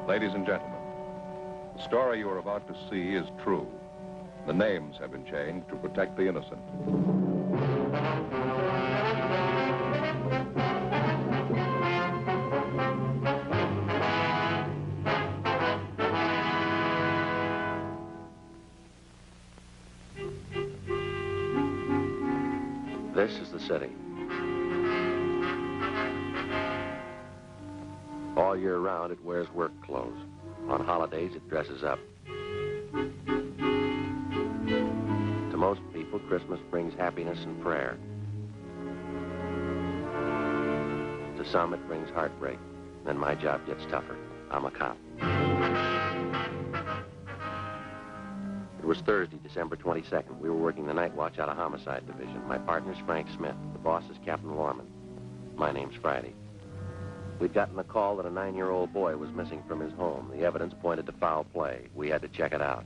Ladies and gentlemen, the story you are about to see is true. The names have been changed to protect the innocent. This is the city. All year round, it wears work clothes. On holidays, it dresses up. To most people, Christmas brings happiness and prayer. To some, it brings heartbreak. Then my job gets tougher. I'm a cop. It was Thursday, December 22nd. We were working the night watch out of Homicide Division. My partner's Frank Smith. The boss is Captain Lorman. My name's Friday. We'd gotten a call that a 9-year-old boy was missing from his home. The evidence pointed to foul play. We had to check it out.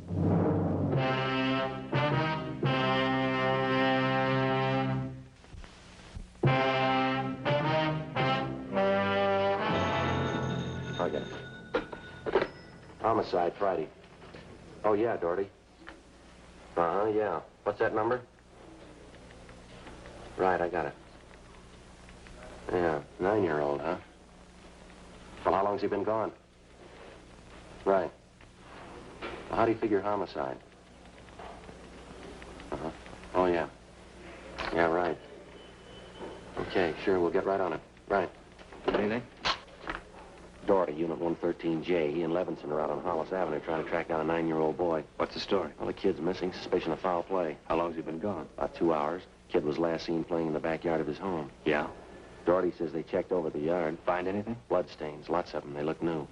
Okay. Homicide, Friday. Oh, yeah, Doherty. Uh-huh, yeah. What's that number? Right, I got it. Yeah, 9-year-old, huh? Well, how long's he been gone? Right. Well, how do you figure homicide? Uh-huh. Oh, yeah. Yeah, right. Okay, sure, we'll get right on it. Right. Anything? Doherty, Unit 113J. He and Levinson are out on Hollis Avenue trying to track down a 9-year-old boy. What's the story? Well, the kid's missing, suspicion of foul play. How long's he been gone? About 2 hours. Kid was last seen playing in the backyard of his home. Yeah? Doherty says they checked over the yard. Find anything? Blood stains, lots of them. They look new.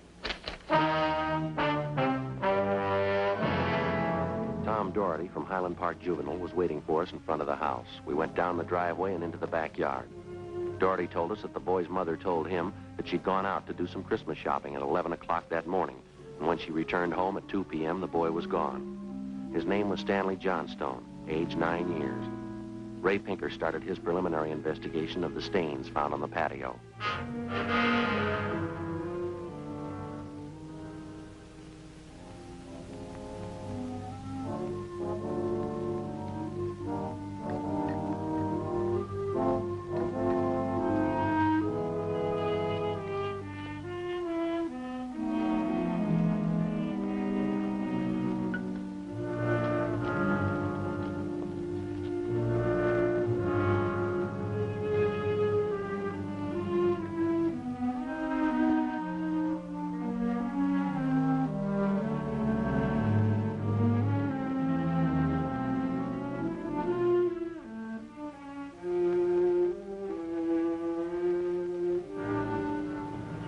Tom Doherty from Highland Park Juvenile was waiting for us in front of the house. We went down the driveway and into the backyard. Doherty told us that the boy's mother told him that she'd gone out to do some Christmas shopping at 11 o'clock that morning. And when she returned home at 2 p.m., the boy was gone. His name was Stanley Johnstone, age 9 years. Ray Pinker started his preliminary investigation of the stains found on the patio.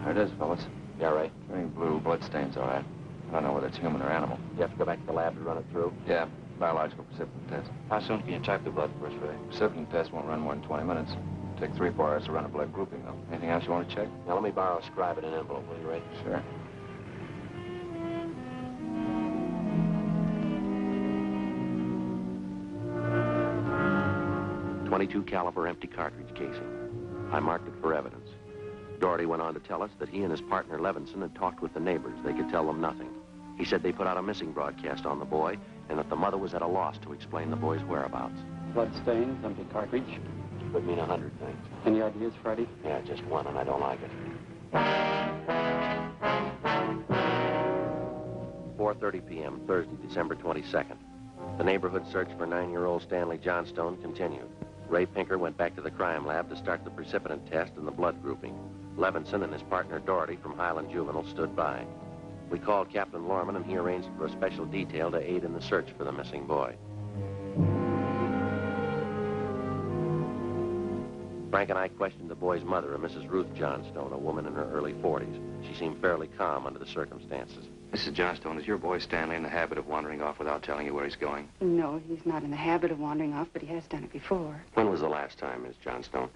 There it is, fellas. Yeah, Ray. Very blue, bloodstains, all right. I don't know whether it's human or animal. You have to go back to the lab to run it through? Yeah, biological precipitin test. How soon can you type the blood for us, Ray? Precipitin test won't run more than 20 minutes. Take 3 or 4 hours to run a blood grouping, though. Anything else you want to check? Now, let me borrow a scribe and an envelope, will you, Ray? Sure. .22 caliber empty cartridge casing. I marked it for evidence. Doherty went on to tell us that he and his partner Levinson had talked with the neighbors. They could tell them nothing. He said they put out a missing broadcast on the boy and that the mother was at a loss to explain the boy's whereabouts. Blood stains, empty cartridge. Could mean 100 things. Any ideas, Freddie? Yeah, just one, and I don't like it. 4:30 p.m., Thursday, December 22nd. The neighborhood search for 9-year-old Stanley Johnstone continued. Ray Pinker went back to the crime lab to start the precipitin test and the blood grouping. Levinson and his partner Doherty from Highland Juvenile stood by. We called Captain Lorman, and he arranged for a special detail to aid in the search for the missing boy. Frank and I questioned the boy's mother, a Mrs. Ruth Johnstone, a woman in her early 40s. She seemed fairly calm under the circumstances. Mrs. Johnstone, is your boy Stanley in the habit of wandering off without telling you where he's going? No, he's not in the habit of wandering off, but he has done it before. When was the last time, Miss Johnstone?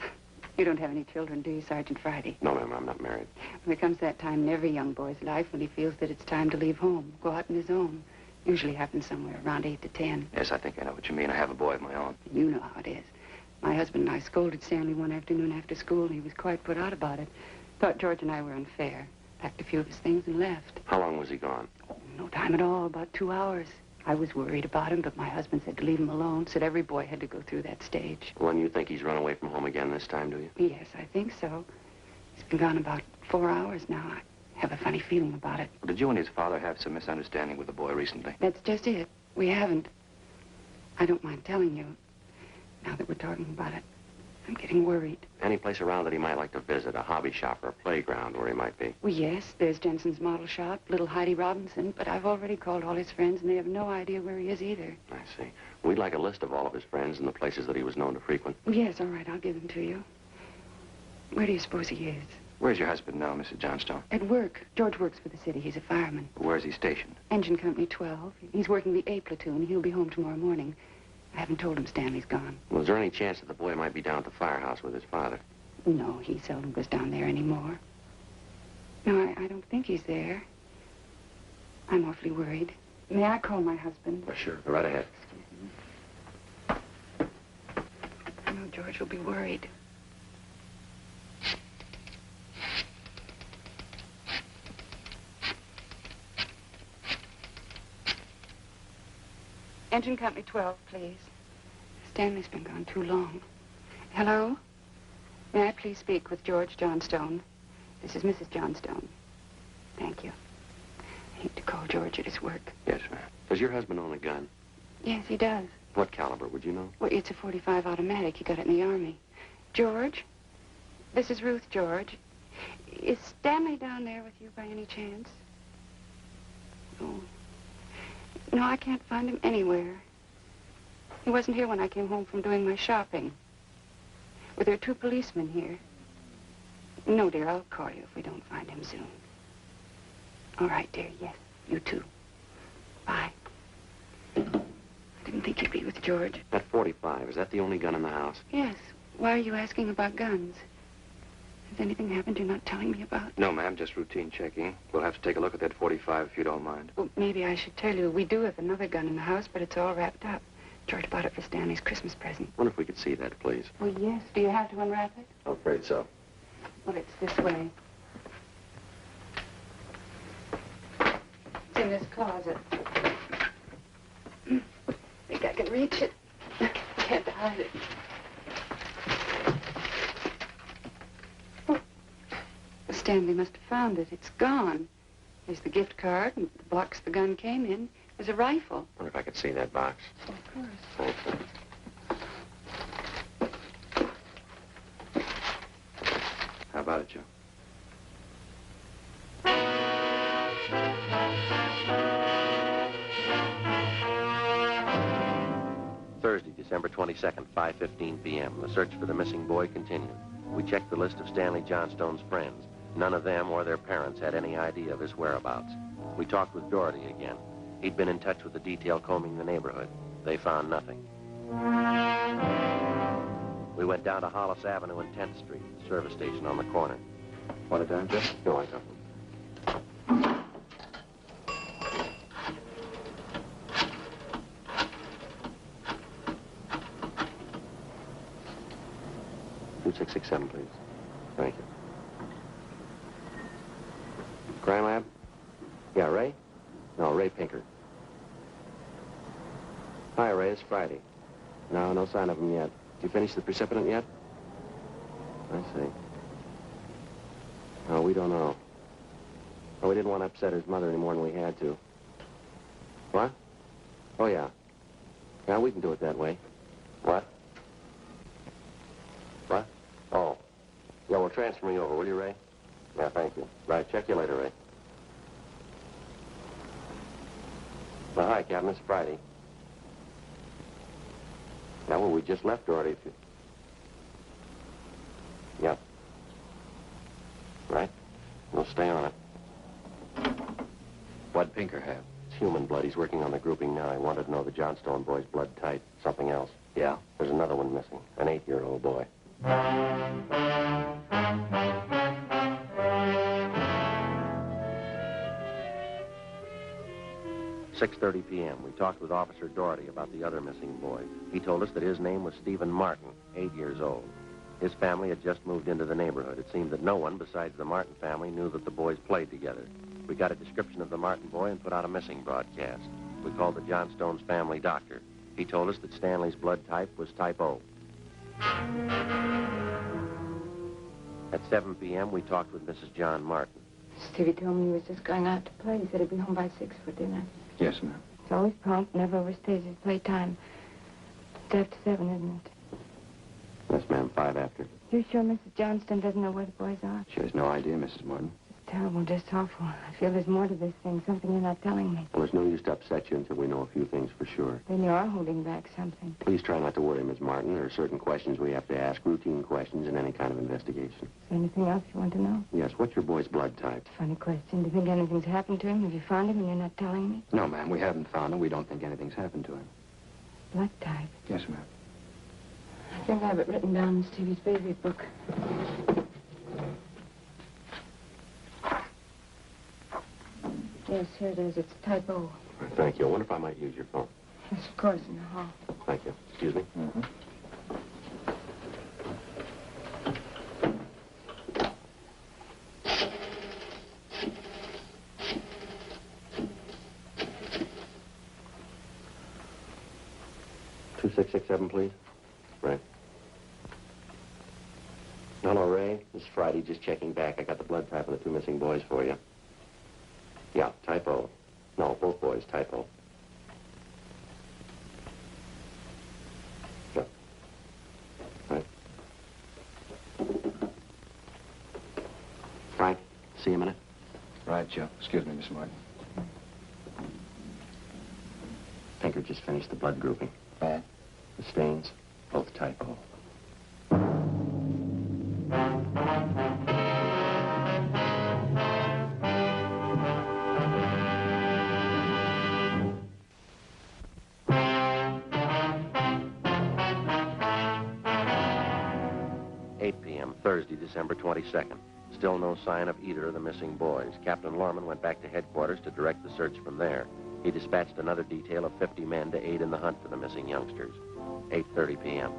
You don't have any children, do you, Sergeant Friday? No, ma'am, I'm not married. There comes that time in every young boy's life when he feels that it's time to leave home, go out on his own. Usually happens somewhere around 8 to 10. Yes, I think I know what you mean. I have a boy of my own. You know how it is. My husband and I scolded Stanley one afternoon after school, and he was quite put out about it. Thought George and I were unfair. packed a few of his things and left. How long was he gone? Oh, no time at all, about 2 hours. I was worried about him, but my husband said to leave him alone. Said every boy had to go through that stage. Well, and you think he's run away from home again this time, do you? Yes, I think so. He's been gone about 4 hours now. I have a funny feeling about it. Did you and his father have some misunderstanding with the boy recently? That's just it. We haven't. I don't mind telling you, now that we're talking about it. I'm getting worried. Any place around that he might like to visit, a hobby shop or a playground where he might be? Well, yes, there's Jensen's model shop, little Heidi Robinson, but I've already called all his friends, and they have no idea where he is either. I see. We'd like a list of all of his friends and the places that he was known to frequent. Yes, all right, I'll give them to you. Where do you suppose he is? Where's your husband now, Mrs. Johnstone? At work. George works for the city. He's a fireman. Where's he stationed? Engine Company 12. He's working the A platoon. He'll be home tomorrow morning. I haven't told him Stanley's gone. Well, is there any chance that the boy might be down at the firehouse with his father? No, he seldom goes down there anymore. No, I don't think he's there. I'm awfully worried. May I call my husband? Oh, sure. Go right ahead. I know George will be worried. Engine Company 12, please. Stanley's been gone too long. Hello? May I please speak with George Johnstone? This is Mrs. Johnstone. Thank you. I hate to call George at his work. Yes, ma'am. Does your husband own a gun? Yes, he does. What caliber, would you know? Well, it's a .45 automatic. He got it in the Army. George? This is Ruth, George. Is Stanley down there with you by any chance? Oh. No, I can't find him anywhere. He wasn't here when I came home from doing my shopping. Well, there are 2 policemen here. No, dear, I'll call you if we don't find him soon. All right, dear, yes, you too. Bye. I didn't think you'd be with George. That .45, is that the only gun in the house? Yes. Why are you asking about guns? Has anything happened you're not telling me about? No, ma'am, just routine checking. We'll have to take a look at that .45 if you don't mind. Well, maybe I should tell you, we do have another gun in the house, but it's all wrapped up. George bought it for Stanley's Christmas present. Wonder if we could see that, please. Well, yes. Do you have to unwrap it? I'm afraid so. Well, it's this way. It's in this closet. Think I can reach it? Had to hide it. Oh. Stanley must have found it. It's gone. There's the gift card and the box the gun came in. There's a rifle. Wonder if I could see that box. Oh, of course. Thank you. How about it, Joe? Thursday, December 22nd, 5:15 p.m. The search for the missing boy continued. We checked the list of Stanley Johnstone's friends. None of them or their parents had any idea of his whereabouts. We talked with Doherty again. He'd been in touch with the detail combing the neighborhood. They found nothing. We went down to Hollis Avenue and 10th Street, the service station on the corner. Want a dime, Joe? No, I don't. Two 667, please. Thank you. Crime lab? Yeah, Ray? No, Ray Pinker. Hi, Ray. It's Friday. No sign of him yet. Did you finish the precipitant yet? I see. No, we don't know. Oh, we didn't want to upset his mother any more than we had to. What? Oh, yeah. Yeah, we can do it that way. What? What? Oh. Yeah, well, transfer me over, will you, Ray? Yeah, thank you. Right, check you later, Ray. Well, hi, Captain. It's Friday. Yeah, well, we just left already. Yep. Right? We'll stay on it. What'd Pinker have? It's human blood. He's working on the grouping now. I wanted to know the Johnstone boy's blood type. Something else. Yeah? There's another one missing. An 8-year-old boy. 6:30 p.m. We talked with Officer Doherty about the other missing boy. He told us that his name was Stephen Martin, 8 years old. His family had just moved into the neighborhood. It seemed that no one besides the Martin family knew that the boys played together. We got a description of the Martin boy and put out a missing broadcast. We called the Johnstone's family doctor. He told us that Stanley's blood type was type O. At 7 p.m., we talked with Mrs. John Martin. Stevie told me he was just going out to play. He said he'd be home by 6 for dinner. Yes, ma'am. He's always prompt, never overstays his playtime. It's after 7, isn't it? Yes, ma'am, 5 after. You sure Mrs. Johnston doesn't know where the boys are? She has no idea, Mrs. Martin. It's terrible, just awful. I feel there's more to this thing, something you're not telling me. Well, there's no use to upset you until we know a few things for sure. Then you are holding back something. Please try not to worry, Miss Martin. There are certain questions we have to ask, routine questions in any kind of investigation. Is there anything else you want to know? Yes, what's your boy's blood type? Funny question. Do you think anything's happened to him? Have you found him and you're not telling me? No, ma'am, we haven't found him. We don't think anything's happened to him. Blood type. Yes, ma'am. I think I have it written down in Stevie's baby book. Yes, here it is. It's type O. Thank you. I wonder if I might use your phone. Yes, of course, in the hall. Thank you. Excuse me? Mm-hmm. Two 667, please. Right. Hello, Ray. This is Friday. Just checking back. I got the blood type of the 2 missing boys for you. Yeah, type O. No, both boys, type O. Sure. Right. Frank, see you a minute. Right, Joe. Excuse me, Miss Martin. Pinker just finished the blood grouping. Bad? The stains, both type O. 8 p.m., Thursday, December 22nd. Still no sign of either of the missing boys. Captain Lorman went back to headquarters to direct the search from there. He dispatched another detail of 50 men to aid in the hunt for the missing youngsters. 8:30 p.m.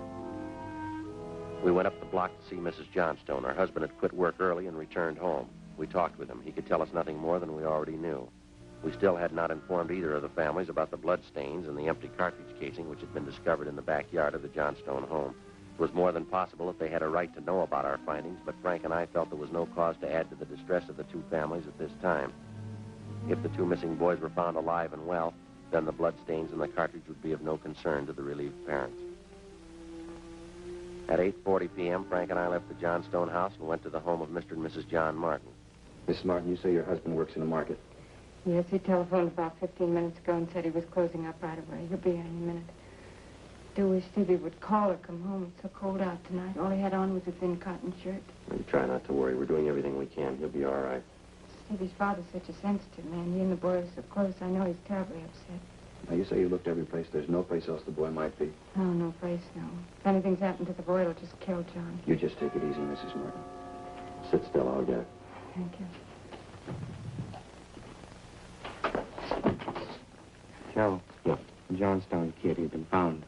We went up the block to see Mrs. Johnstone. Her husband had quit work early and returned home. We talked with him. He could tell us nothing more than we already knew. We still had not informed either of the families about the blood stains and the empty cartridge casing which had been discovered in the backyard of the Johnstone home. It was more than possible that they had a right to know about our findings, but Frank and I felt there was no cause to add to the distress of the 2 families at this time. If the 2 missing boys were found alive and well, then the blood stains in the cartridge would be of no concern to the relieved parents. At 8:40 p.m., Frank and I left the Johnstone house and went to the home of Mr. and Mrs. John Martin. Mrs. Martin, you say your husband works in the market. Yes, he telephoned about 15 minutes ago and said he was closing up right away. He'll be here any minute. Do wish Stevie would call or come home. It's so cold out tonight. All he had on was a thin cotton shirt. You try not to worry. We're doing everything we can. He'll be all right. Stevie's father's such a sensitive man. He and the boy are so close. I know he's terribly upset. Now, you say you looked every place. There's no place else the boy might be. Oh, no place, no. If anything's happened to the boy, it'll just kill John. You just take it easy, Mrs. Martin. Sit still. I'll get it. Thank you. Joe. Yeah. The Johnstone kid, he's been found.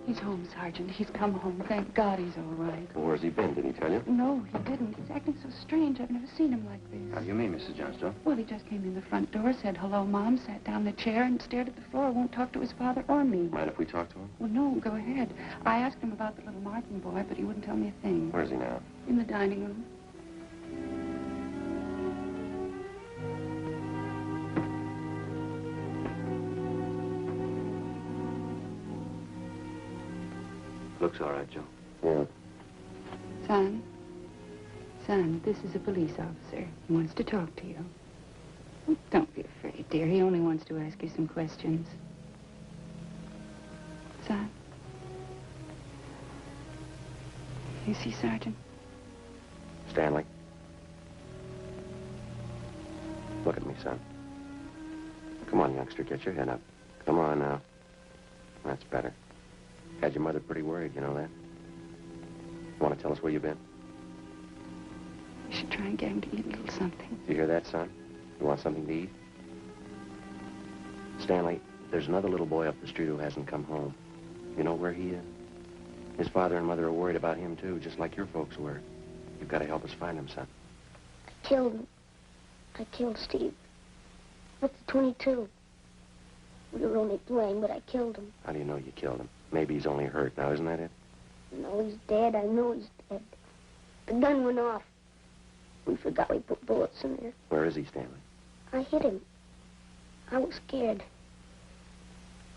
He's home, Sergeant. He's come home. Thank God he's all right. Well, where's he been? Did he tell you? No, he didn't. He's acting so strange. I've never seen him like How this. do you mean, Mrs. Johnstone? Well, he just came in the front door, said hello, Mom, sat down in the chair and stared at the floor. Won't talk to his father or me. Mind if we talk to him? Well, no, go ahead. I asked him about the little Martin boy, but he wouldn't tell me a thing. Where is he now? In the dining room. Looks all right, Joe. Yeah. Son, this is a police officer. He wants to talk to you. Oh, don't be afraid, dear. He only wants to ask you some questions. Son? You see, Sergeant? Stanley. Look at me, son. Come on, youngster. Get your head up. Come on now. That's better. Had your mother pretty worried, you know that? Want to tell us where you've been? You should try and get him to eat a little something. Do you hear that, son? You want something to eat? Stanley, There's another little boy up the street who hasn't come home. You know where he is? His father and mother are worried about him, too, just like your folks were. You've got to help us find him, son. I killed him. I killed Steve. With the 22. We were only playing, but I killed him. How do you know you killed him? Maybe he's only hurt. Now, isn't that it? No, he's dead. I know he's dead. The gun went off. We forgot we put bullets in there. Where is he, Stanley? I hit him. I was scared.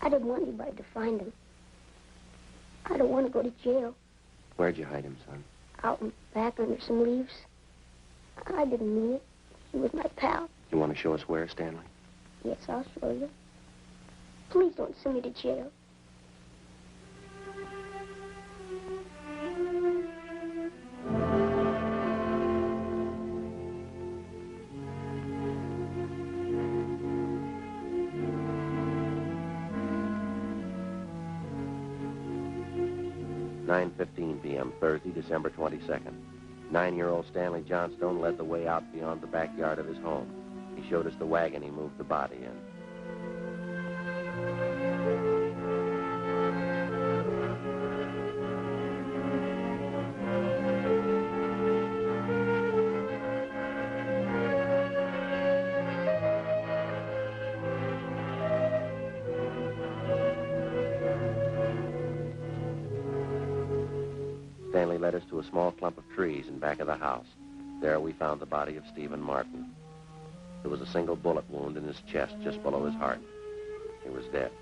I didn't want anybody to find him. I don't want to go to jail. Where'd you hide him, son? Out and back under some leaves. I didn't mean it. He was my pal. You want to show us where, Stanley? Yes, I'll show you. Please don't send me to jail. (9:15 p.m., Thursday, December 22nd. 9-year-old Stanley Johnstone led the way out beyond the backyard of his home. He showed us the wagon he moved the body in. Stanley led us to a small clump of trees in back of the house. There we found the body of Stephen Martin. There was a single bullet wound in his chest just below his heart. He was dead.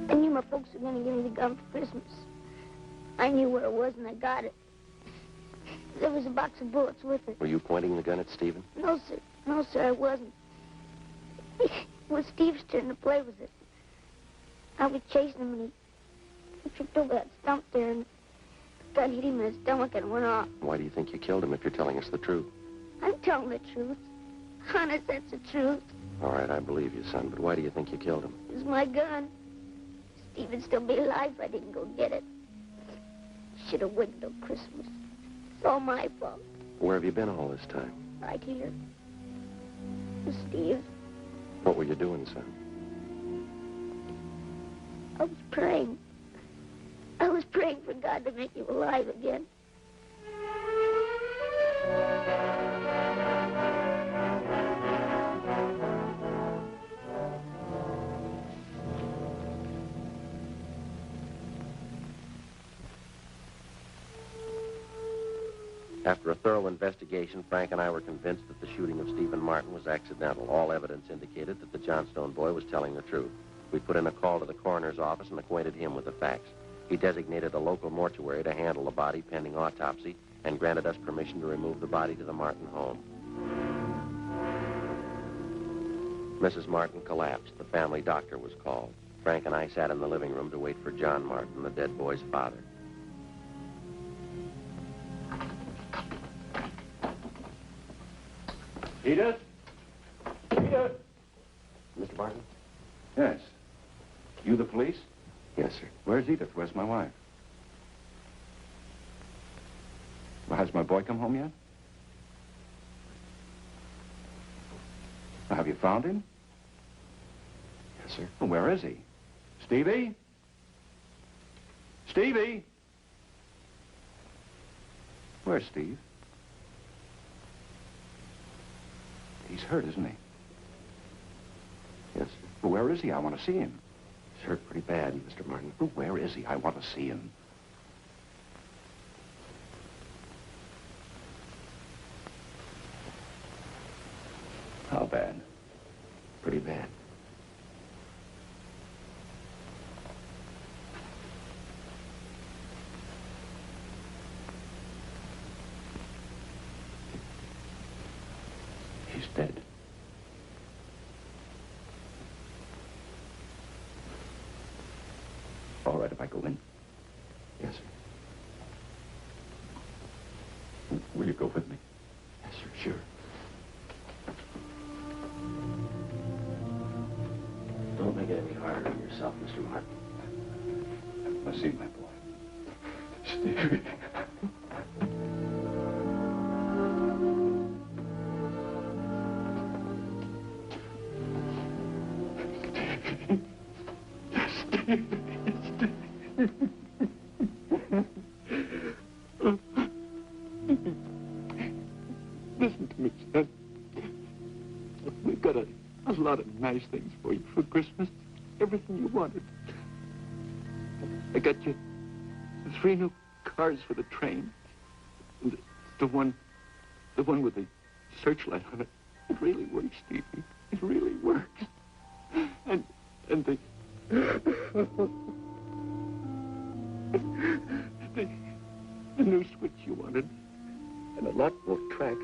I knew my folks were going to give me the gun for Christmas. I knew where it was, and I got it. There was a box of bullets with it. Were you pointing the gun at Stephen? No, sir. No, sir, I wasn't. It was Steve's turn to play with it. I was chasing him, and he tripped over that stump there, and the gun hit him in his stomach and went off. Why do you think you killed him if you're telling us the truth? I'm telling the truth. Honest, that's the truth. All right, I believe you, son, but why do you think you killed him? It was my gun. Steve'd still be alive if I didn't go get it. Should have waited till Christmas. It's all my fault. Where have you been all this time? Right here. With Steve. What were you doing, son? I was praying. I was praying for God to make you alive again. After a thorough investigation, Frank and I were convinced that the shooting of Stephen Martin was accidental. All evidence indicated that the Johnstone boy was telling the truth. We put in a call to the coroner's office and acquainted him with the facts. He designated a local mortuary to handle the body pending autopsy and granted us permission to remove the body to the Martin home. Mrs. Martin collapsed. The family doctor was called. Frank and I sat in the living room to wait for John Martin, the dead boy's father. Edith? Edith? Mr. Martin? Yes. You the police? Yes, sir. Where's Edith? Where's my wife? Well, has my boy come home yet? Well, have you found him? Yes, sir. Well, where is he? Stevie? Stevie? Where's Steve? He's hurt, isn't he? Yes, sir. Well, where is he? I want to see him. He's hurt pretty bad, Mr. Martin. Well, where is he? I want to see him. How bad? Pretty bad. He's dead. All right if I go in? Yes, sir. make it any harder on yourself, Mr. Martin. I see my boy. Stevie. Listen to me, son. We've got a lot of nice things for you for Christmas. Everything you wanted. I got you 3 new cars for the train. And the one with the searchlight on it. It really works, Stevie. It really works. And the the new switch you wanted. And a lot more track.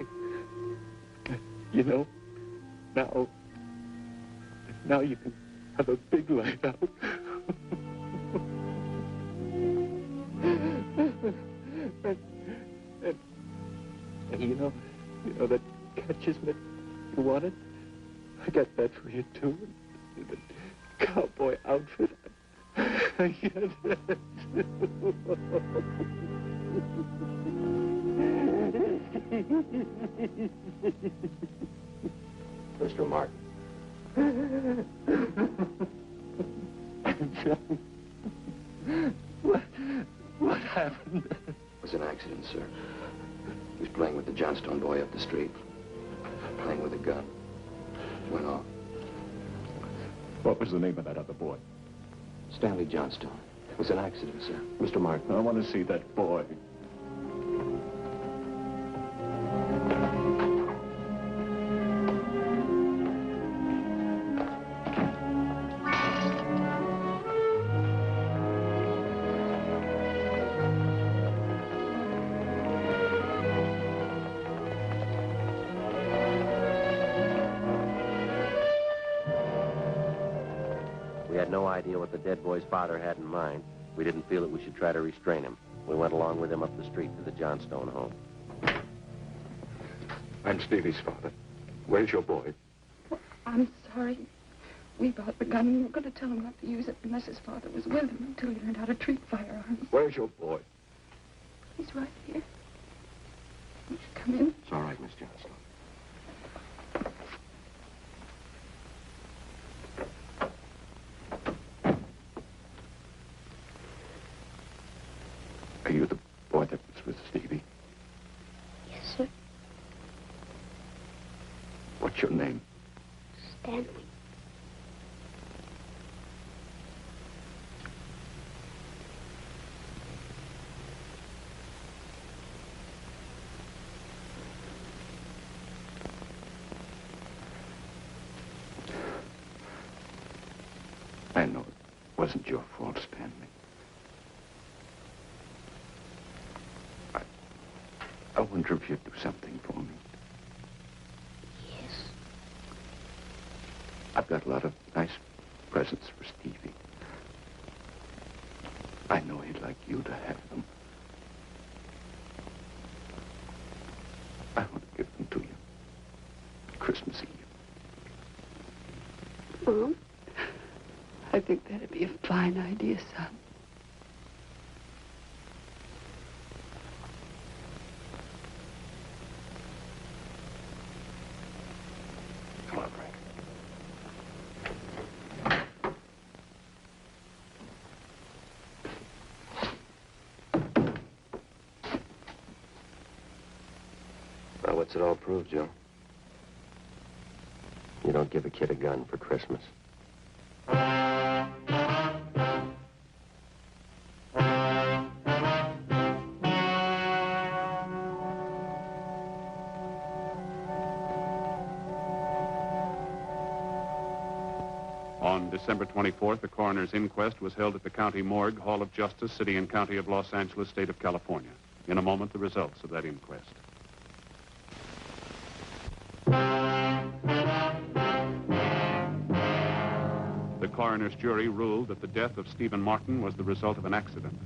You know, now you can have a big light out. and you know that catches that you wanted? I got that for you, too. The cowboy outfit. Yes. Mr. Martin. What happened? It was an accident, sir. He was playing with the Johnstone boy up the street. Playing with a gun. Went off. What was the name of that other boy? Stanley Johnstone. It was an accident, sir. Mr. Martin. I want to see that boy. We had no idea what the dead boy's father had in mind. We didn't feel that we should try to restrain him. We went along with him up the street to the Johnstone home. I'm Stevie's father. Where's your boy? I'm sorry. We bought the gun and we were going to tell him not to use it unless his father was with him until he learned how to treat firearms. Where's your boy? He's right here. Won't you come in? It's all right, Miss Johnstone. Are you the boy that was with Stevie? Yes, sir. What's your name? Stanley. I know it wasn't your fault, Stanley. I wonder if you'd do something for me. Yes. I've got a lot of nice presents for Stevie. I know he'd like you to have them. I want to give them to you. Christmas Eve. Mom, I think that'd be a fine idea, son. Come on, Frank. Well, what's it all prove, Joe? You don't give a kid a gun for Christmas. On December 24th, the coroner's inquest was held at the County Morgue, Hall of Justice, City and County of Los Angeles, State of California. In a moment, the results of that inquest. The coroner's jury ruled that the death of Stephen Martin was the result of an accident.